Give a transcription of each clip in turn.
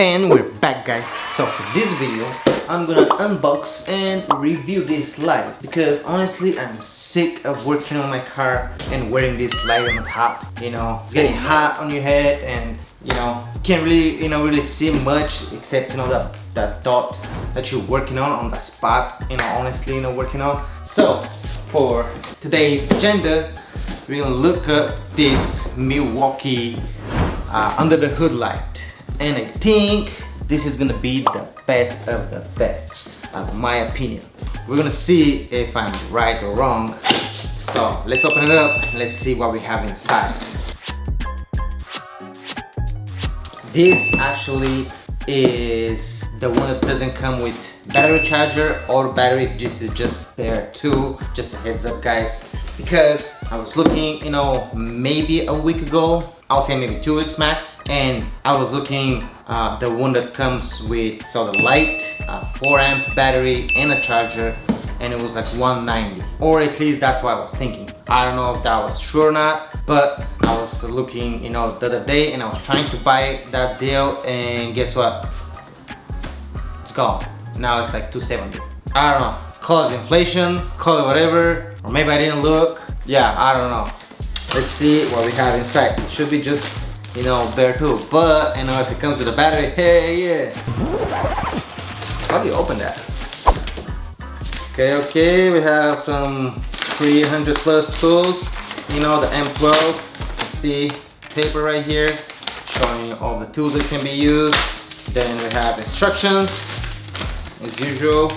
And we're back, guys. So for this video I'm gonna unbox and review this light because honestly I'm sick of working on my car and wearing this light on the top. You know, it's getting hot on your head and you know, can't really really see much except that dot that you're working on the spot, honestly working on. So for today's agenda we're gonna look up this Milwaukee under the hood light. And I think this is gonna be the best of the best, in my opinion. We're gonna see if I'm right or wrong. So let's open it up and let's see what we have inside. This actually is the one that doesn't come with battery charger or battery. This is just there too. Just a heads up, guys, because I was looking, maybe a week ago, I'll say maybe 2 weeks max, and I was looking the one that comes with the light, 4 amp battery and a charger, and it was like $190, or at least that's what I was thinking. I don't know if that was true or not, but I was looking the other day and I was trying to buy that deal, and guess what, it's gone. Now it's like $270. I don't know, call it inflation, call it whatever, or maybe I didn't look. Yeah, I don't know. Let's see what we have inside. It should be just, bare too. But, if it comes with a battery, hey, yeah. How do you open that? Okay, we have some 300 plus tools. The M12. See, paper right here, showing you all the tools that can be used. Then we have instructions, as usual.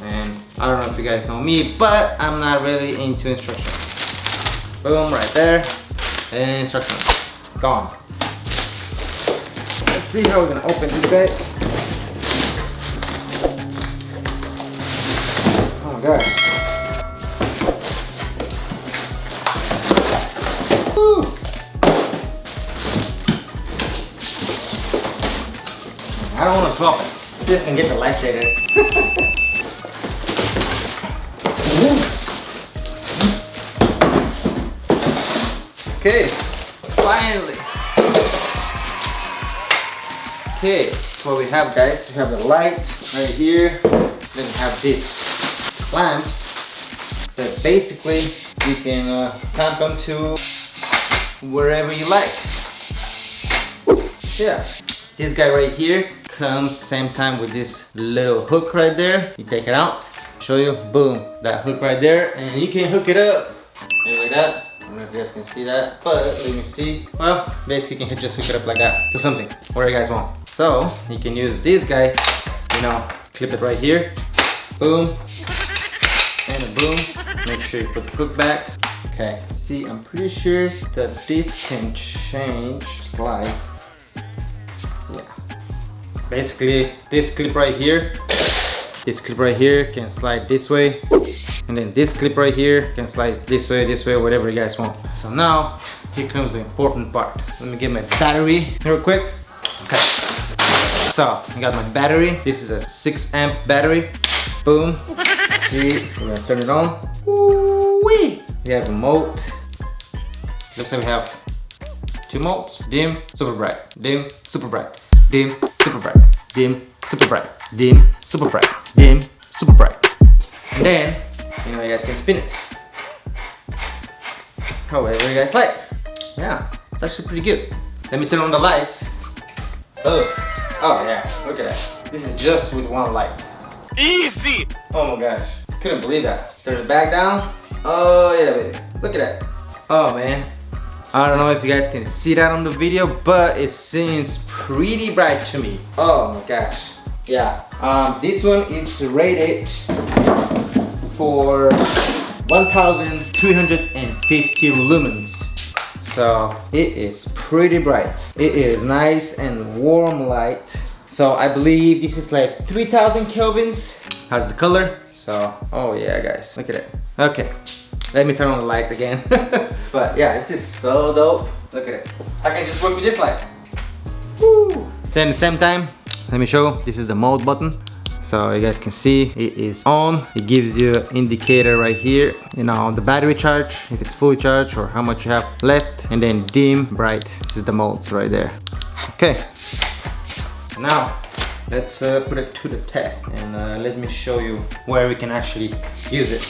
And I don't know if you guys know me, but I'm not really into instructions. Boom, right there. And instructions. Gone. Let's see how we're gonna open this guy. Oh my god. Woo. I don't want to drop it. Let's see if I can get the light shade in. Okay, finally. Okay, so what we have, guys, we have the light right here. Then we have these lamps that basically you can clamp them to wherever you like. Yeah, this guy right here comes same time with this little hook right there. You take it out, show you, boom, that hook right there, and you can hook it up like that. I don't know if you guys can see that, but let me see. Well, basically you can just hook it up like that to something, whatever you guys want. So you can use this guy, clip it right here, boom, and a boom. Make sure you put the hook back. Okay, see, I'm pretty sure that this can slide. Yeah, basically this clip right here can slide this way. And then this clip right here can slide this way, whatever you guys want. So now, here comes the important part. Let me get my battery real quick. Okay. So, I got my battery. This is a 6 amp battery. Boom. See, we're gonna turn it on. Woo-wee. We have the mode. Looks like we have 2 modes. Dim, super bright. Dim, super bright. Dim, super bright. Dim, super bright. Dim, super bright. Dim, super bright. And then, you guys can spin it however you guys like. Yeah, it's actually pretty good. Let me turn on the lights. Oh yeah, look at that. This is just with one light. Easy! Oh my gosh, couldn't believe that. Turn it back down. Oh yeah, baby, look at that. Oh man, I don't know if you guys can see that on the video, but it seems pretty bright to me. Oh my gosh, yeah. This one is rated for 1350 lumens, so it is pretty bright. It is nice and warm light, so I believe this is like 3000 kelvins. How's the color? So oh yeah, guys, look at it. Okay, let me turn on the light again. But yeah, this is so dope. Look at it. I can just work with this light. Woo. Then at the same time, let me show, this is the mode button. So you guys can see it is on. It gives you an indicator right here, the battery charge, if it's fully charged or how much you have left, and then dim, bright. This is the modes right there. Okay, Now let's put it to the test, and let me show you where we can actually use it.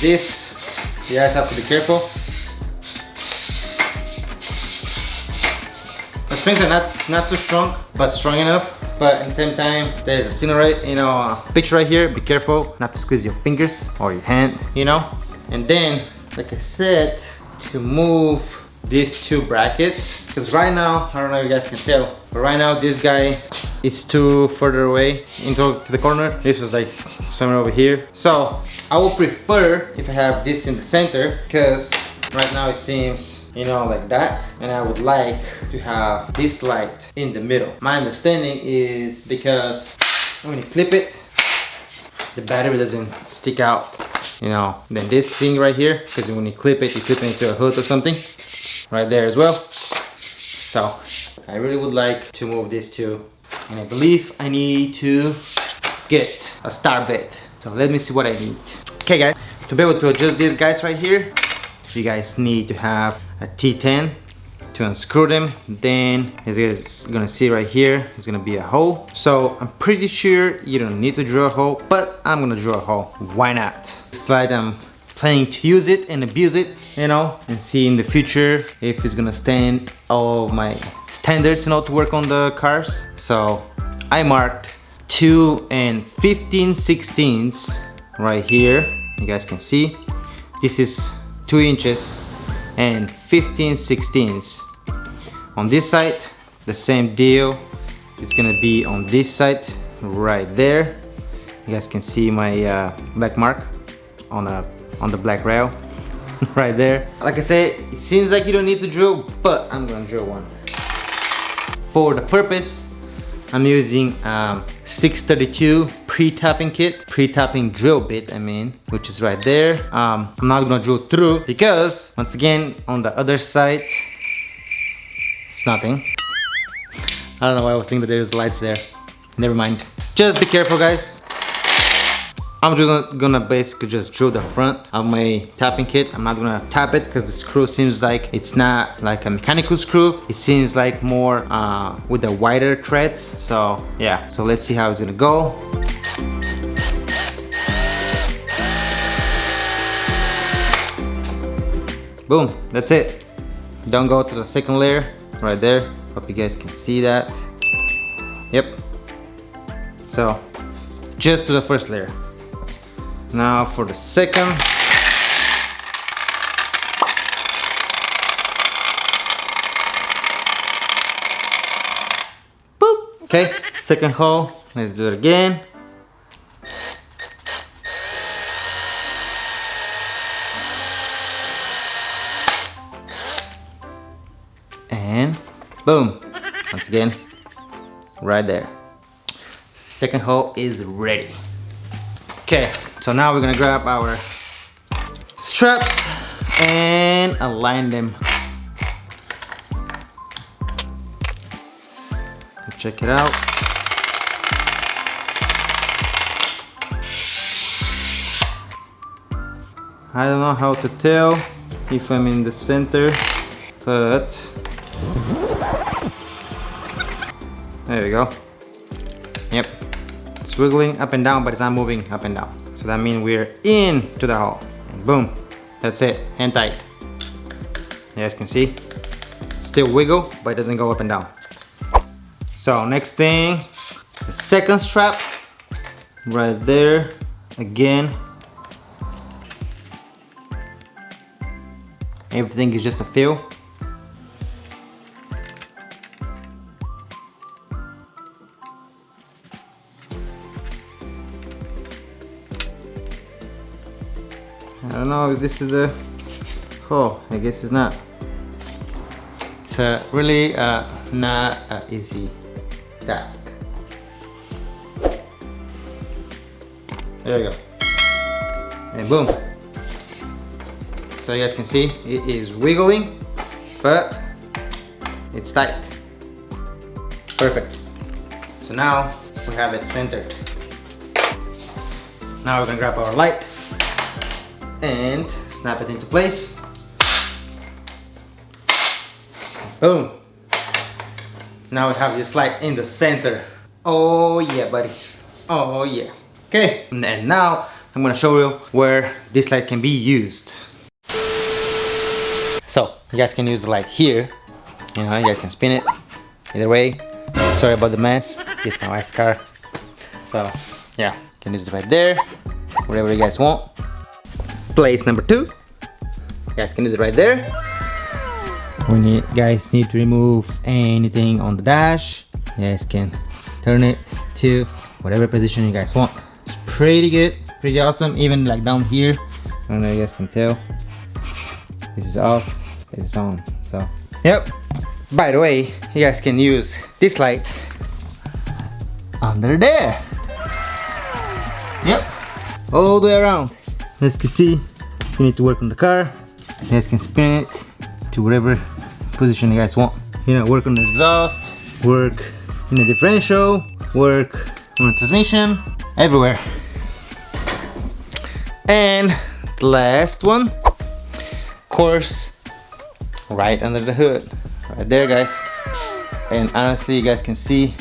This, you guys have to be careful. The springs are not too strong, but strong enough. But at the same time, there's a signal pitch right here. Be careful not to squeeze your fingers or your hand, And then, like I said, to move these two brackets, because right now, I don't know if you guys can tell, but right now this guy is too further away into the corner. This was like somewhere over here. So I would prefer if I have this in the center, because right now it seems like that, and I would like to have this light in the middle. My understanding is because when you clip it, the battery doesn't stick out, then this thing right here, because when you clip it into a hood or something right there as well. So I really would like to move these two, and I believe I need to get a star bit. So let me see what I need. Okay guys, to be able to adjust these guys right here, you guys need to have a T10 to unscrew them. Then as you guys gonna see right here, it's gonna be a hole. So I'm pretty sure you don't need to drill a hole, but I'm gonna drill a hole. Why not? It's like I'm planning to use it and abuse it, and see in the future if it's gonna stand all my standards, to work on the cars. So I marked 2 15/16 right here. You guys can see this is 2 inches and 15/16. On this side, the same deal. It's gonna be on this side right there. You guys can see my black mark on the black rail right there. Like I said, it seems like you don't need to drill, but I'm gonna drill one. For the purpose, I'm using 632 pre-tapping kit, pre-tapping drill bit, which is right there. I'm not gonna drill through because once again, on the other side, it's nothing. I don't know why I was thinking that there's lights there. Never mind. Just be careful, guys. I'm just gonna basically just drill the front of my tapping kit. I'm not gonna tap it because the screw seems like it's not like a mechanical screw. It seems like more with the wider threads. So yeah, so let's see how it's gonna go. Boom, that's it. Don't go to the second layer right there. Hope you guys can see that. Yep. So just to the first layer. Now for the second. Boop. Okay, second hole. Let's do it again. And boom. Once again, right there. Second hole is ready. Okay, so now we're gonna grab our straps and align them. Check it out. I don't know how to tell if I'm in the center, but there we go. Yep. It's wiggling up and down, but it's not moving up and down. So that means we're into the hole. And boom, that's it, and tight. You guys can see, still wiggle, but it doesn't go up and down. So next thing, the second strap, right there, again. Everything is just a feel. I don't know if this is the hole. I guess it's not. It's really not an easy task. There you go. And boom. So you guys can see it is wiggling, but it's tight. Perfect. So now we have it centered. Now we're gonna grab our light and snap it into place. Boom. Now we have this light in the center. Oh yeah, buddy. Oh yeah. Okay, and now I'm gonna show you where this light can be used. So you guys can use the light here. You know, you guys can spin it either way. Sorry about the mess. It's my wife's car. So yeah, you can use it right there, whatever you guys want. Place number 2. You guys can use it right there. When you guys need to remove anything on the dash, you guys can turn it to whatever position you guys want. It's pretty good, pretty awesome. Even like down here, I don't know if you guys can tell. This is off, this is on. So, yep. By the way, you guys can use this light under there. Yep. All the way around. As you can see, you need to work on the car. You guys can spin it to whatever position you guys want. You know, work on the exhaust, work in the differential, work on the transmission, everywhere. And the last one, of course, right under the hood, right there, guys. And honestly, you guys can see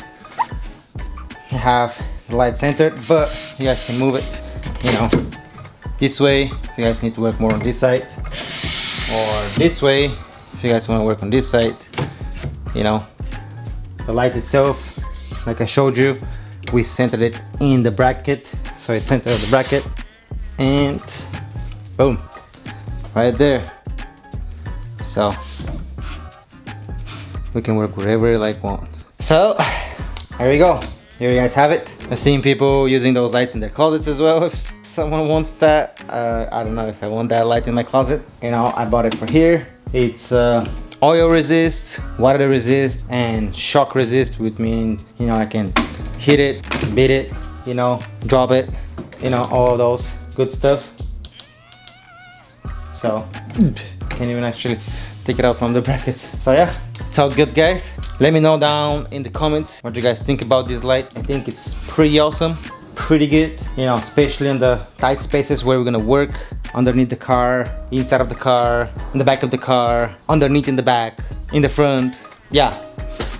I have the light centered, but you guys can move it, you know, this way if you guys need to work more on this side, or this way if you guys want to work on this side. You know, the light itself, like I showed you, we centered it in the bracket, so it's centered on the bracket, and boom, right there. So we can work wherever you like want. So there we go. Here you guys have it. I've seen people using those lights in their closets as well. If someone wants that, I don't know if I want that light in my closet. You know, I bought it for here. It's oil resist, water resist, and shock resist, which means, you know, I can hit it, beat it, you know, drop it, you know, all those good stuff. So can't even actually take it out from the brackets. So yeah, it's all good, guys. Let me know down in the comments what you guys think about this light. I think it's pretty awesome, pretty good, you know, especially in the tight spaces where we're gonna work, underneath the car, inside of the car, in the back of the car, underneath in the back, in the front. Yeah,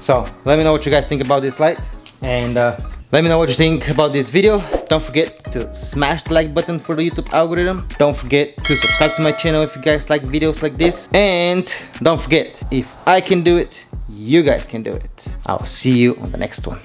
so let me know what you guys think about this light, and let me know what you think about this video. Don't forget to smash the like button for the YouTube algorithm. Don't forget to subscribe to my channel if you guys like videos like this, and don't forget, if I can do it, you guys can do it. I'll see you on the next one.